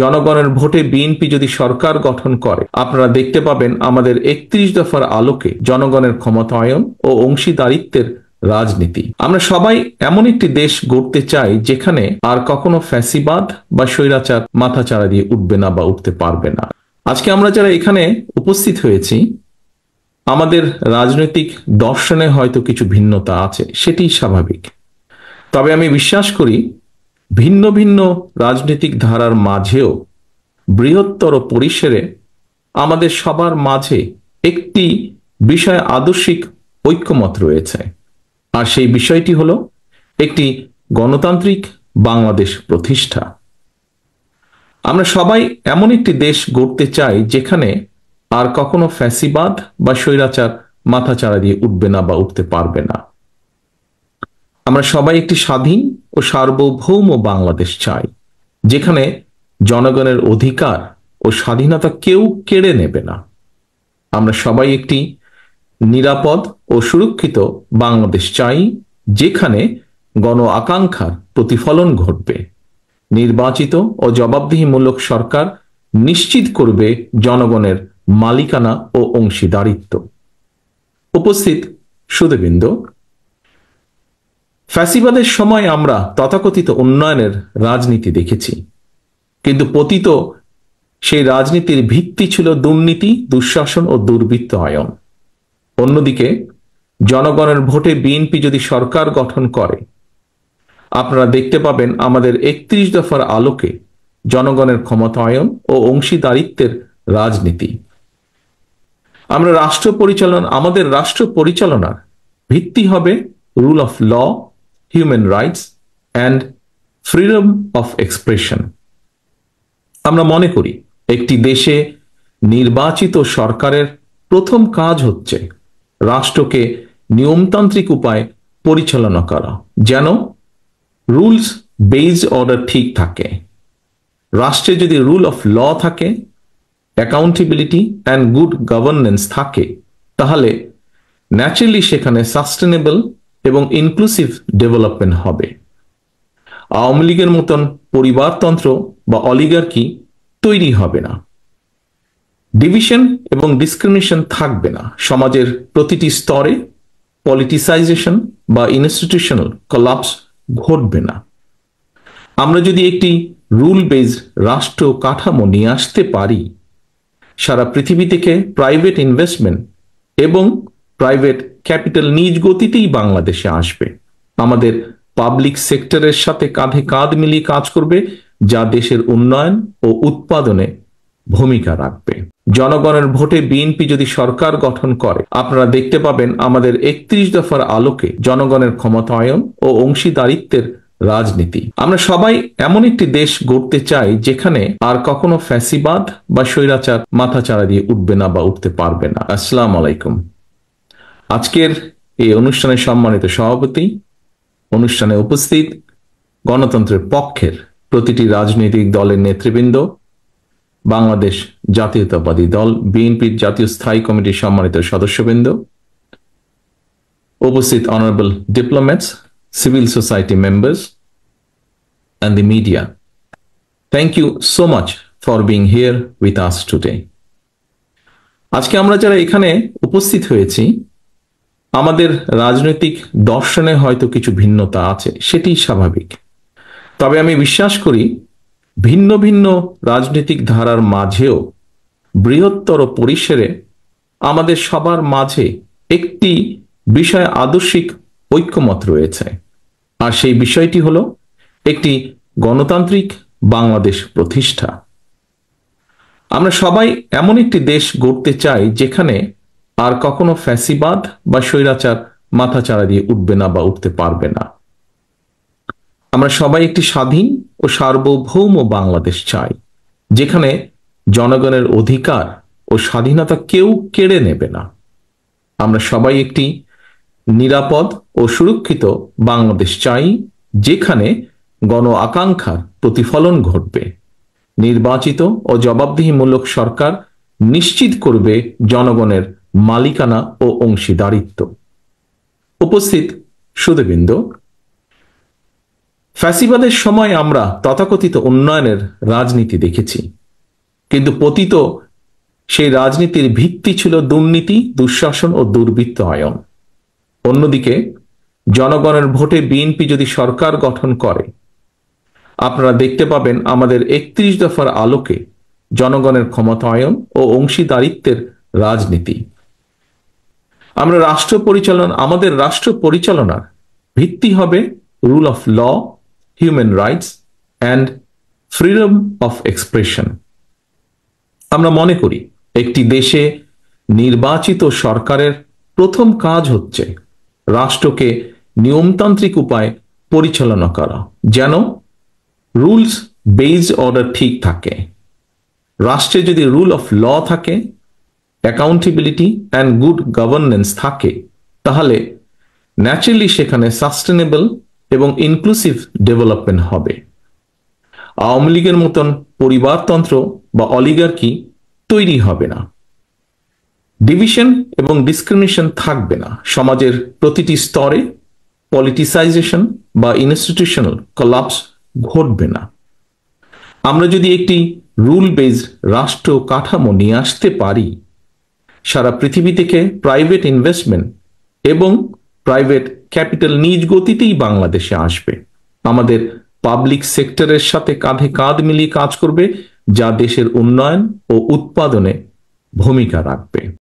জনগণের ভোটে বিএনপি যদি সরকার গঠন করে আপনারা দেখতে পাবেন আমাদের ৩১ দফার আলোকে জনগণের ক্ষমতায়ন ও অংশীদারিত্বের রাজনীতি। আমরা সবাই এমন একটি দেশ গড়তে চাই যেখানে আর কখনো ফ্যাসিবাদ বা স্বৈরাচার মাথাচাড়া দিয়ে উঠবে না বা উঠতে পারবে না। আজকে আমরা যারা এখানে উপস্থিত হয়েছি আমাদের রাজনৈতিক দর্শনে হয়তো কিছু ভিন্নতা আছে, সেটি স্বাভাবিক। তবে আমি বিশ্বাস করি ভিন্ন ভিন্ন রাজনৈতিক ধারার মাঝেও বৃহত্তর পরিসরে আমাদের সবার মাঝে একটি বিষয় আদর্শিক ঐক্যমত রয়েছে, আর সেই বিষয়টি হলো একটি গণতান্ত্রিক বাংলাদেশ প্রতিষ্ঠা। আমরা সবাই এমন একটি দেশ গড়তে চাই যেখানে আর কখনো ফ্যাসিবাদ বা স্বৈরাচার মাথাচাড়া দিয়ে উঠবে না বা উঠতে পারবে না। আমরা সবাই একটি স্বাধীন ও সার্বভৌম বাংলাদেশ চাই যেখানে জনগণের অধিকার ও স্বাধীনতা কেউ কেড়ে নেবে না। আমরা সবাই একটি নিরাপদ ও সুরক্ষিত বাংলাদেশ চাই যেখানে গণ আকাঙ্ক্ষার প্রতিফলন ঘটবে। নির্বাচিত ও জবাবদিহিমূলক সরকার নিশ্চিত করবে জনগণের মালিকানা ও অংশীদারিত্ব। উপস্থিত সুধীবৃন্দ, ফ্যাসিবাদের সময় আমরা তথাকথিত উন্নয়নের রাজনীতি দেখেছি, কিন্তু পতিত সেই রাজনীতির ভিত্তি ছিল দুর্নীতি, দুঃশাসন ও দুর্বৃত্তায়ন। অন্যদিকে জনগণের ভোটে বিএনপি যদি সরকার গঠন করে আপনারা দেখতে পাবেন আমাদের ৩১ দফার আলোকে জনগণের ক্ষমতায়ন ও অংশীদারিত্বের রাজনীতি। আমাদের রাষ্ট্র পরিচালনার ভিত্তি হবে rule of law, human rights and freedom of expression. আমরা মনে করি একটি দেশে নির্বাচিত সরকারের প্রথম কাজ হচ্ছে রাষ্ট্রকে নিয়মতান্ত্রিক উপায়ে পরিচালনা করা, যেন রুলস বেসড অর্ডার ঠিক থাকে। রাষ্ট্রে যদি রুল অফ ল থাকে, অ্যাকাউন্টেবিলিটি অ্যান্ড গুড গভর্নেন্স থাকে, তাহলে ন্যাচারালি সেখানে সাস্টেনেবল এবং ইনক্লুসিভ ডেভেলপমেন্ট হবে। আওয়ামী লীগের মতন পরিবারতন্ত্র বা অলিগার্কি তৈরি হবে না। ডিভিশন এবং ডিসক্রিমিনেশন থাকবে না। সমাজের প্রতিটি স্তরে পলিটিসাইজেশন বা ইনস্টিটিউশনাল কলাপস ঘটবে না। আমরা যদি একটি রুল বেসড রাষ্ট্র কাঠামো নিয়ে আসতে পারি, সারা পৃথিবী থেকে প্রাইভেট ইনভেস্টমেন্ট এবং প্রাইভেট ক্যাপিটাল নিজ গতিতেই বাংলাদেশে আসবে। আমাদের পাবলিক সেক্টরের সাথে কাঁধে কাঁধ মিলিয়ে কাজ করবে, যা দেশের উন্নয়ন ও উৎপাদনে ভূমিকা রাখবে। জনগণের ভোটে বিএনপি যদি সরকার গঠন করে আপনারা দেখতে পাবেন আমাদের ৩১ দফার আলোকে জনগণের ক্ষমতায়ন ও অংশীদারিত্বের রাজনীতি। আমরা সবাই এমন একটি দেশ গড়তে চাই যেখানে আর কখনো ফ্যাসিবাদ বা স্বৈরাচার মাথাচাড়া দিয়ে উঠবে না বা উঠতে পারবে না। আসসালামু আলাইকুম। আজকের এই অনুষ্ঠানের সম্মানিত সভাপতি, অনুষ্ঠানে উপস্থিত গণতন্ত্রের পক্ষের প্রতিটি রাজনৈতিক দলের নেতৃবৃন্দ, বাংলাদেশ জাতীয়তাবাদী দল বিএনপির জাতীয় স্থায়ী কমিটির সম্মানিত সদস্যবৃন্দ, উপস্থিত honourable diplomats, civil society members, and the media. Thank you so much for being here with us today. আজকে আমরা যারা এখানে উপস্থিত হয়েছি আমাদের রাজনৈতিক দর্শনে হয়তো কিছু ভিন্নতা আছে, সেটি স্বাভাবিক। তবে আমি বিশ্বাস করি ভিন্ন ভিন্ন রাজনৈতিক ধারার মাঝেও বৃহত্তর পরিসরে আমাদের সবার মাঝে একটি বিষয় আদর্শিক ঐক্যমত রয়েছে, আর সেই বিষয়টি হলো একটি গণতান্ত্রিক বাংলাদেশ প্রতিষ্ঠা। আমরা সবাই এমন একটি দেশ গড়তে চাই যেখানে আর কখনো ফ্যাসিবাদ বা স্বৈরাচার মাথাচাড়া দিয়ে উঠবে না বা উঠতে পারবে না। আমরা সবাই একটি স্বাধীন ও সার্বভৌম বাংলাদেশ চাই যেখানে জনগণের অধিকার ও স্বাধীনতা কেউ কেড়ে নেবে না। আমরা সবাই একটি নিরাপদ ও সুরক্ষিত বাংলাদেশ চাই যেখানে গণ আকাঙ্ক্ষার প্রতিফলন ঘটবে। নির্বাচিত ও জবাবদিহিমূলক সরকার নিশ্চিত করবে জনগণের মালিকানা ও অংশীদারিত্ব। উপস্থিত সুধীবৃন্দ, ফ্যাসিবাদের সময় আমরা তথাকথিত উন্নয়নের রাজনীতি দেখেছি, কিন্তু পতিত সেই রাজনীতির ভিত্তি ছিল দুর্নীতি, দুঃশাসন ও দুর্বৃত্তায়ন। অন্যদিকে জনগণের ভোটে বিএনপি যদি সরকার গঠন করে, আপনারা দেখতে পাবেন আমাদের 31 দফার আলোকে জনগণের ক্ষমতায়ন ও অংশীদারিত্বের রাজনীতি। আমাদের রাষ্ট্র পরিচালনার ভিত্তি হবে rule of law, human rights and freedom of expression. আমরা মনে করি একটি দেশে নির্বাচিত সরকারের প্রথম কাজ হচ্ছে রাষ্ট্রকে নিয়মতান্ত্রিক উপায়ে পরিচালনা করা, যেন রুলস বেসড অর্ডার ঠিক থাকে। রাষ্ট্রে যদি রুল অফ ল থাকে, অ্যাকাউন্টেবিলিটি অ্যান্ড গুড গভর্নেন্স থাকে, তাহলে ন্যাচারালি সেখানে সাস্টেনেবল এবং ইনক্লুসিভ ডেভেলপমেন্ট হবে। আওয়ামী লীগের মতন পরিবারতন্ত্র বা অলিগার্কি তৈরি হবে না। ডিভিশন এবং ডিসক্রিমিনেশন থাকবে না। সমাজের প্রতিটি স্তরে পলিটিসাইজেশন বা ইনস্টিটিউশনাল কলাপস ঘটবে না। আমরা যদি একটি রুল বেসড রাষ্ট্র কাঠামো নিয়ে আসতে পারি, সারা পৃথিবী থেকে প্রাইভেট ইনভেস্টমেন্ট এবং প্রাইভেট ক্যাপিটাল নিজ গতিতেই বাংলাদেশে আসবে। আমাদের পাবলিক সেক্টরের সাথে কাঁধে কাঁধ মিলিয়ে কাজ করবে, যা দেশের উন্নয়ন ও উৎপাদনে ভূমিকা রাখবে।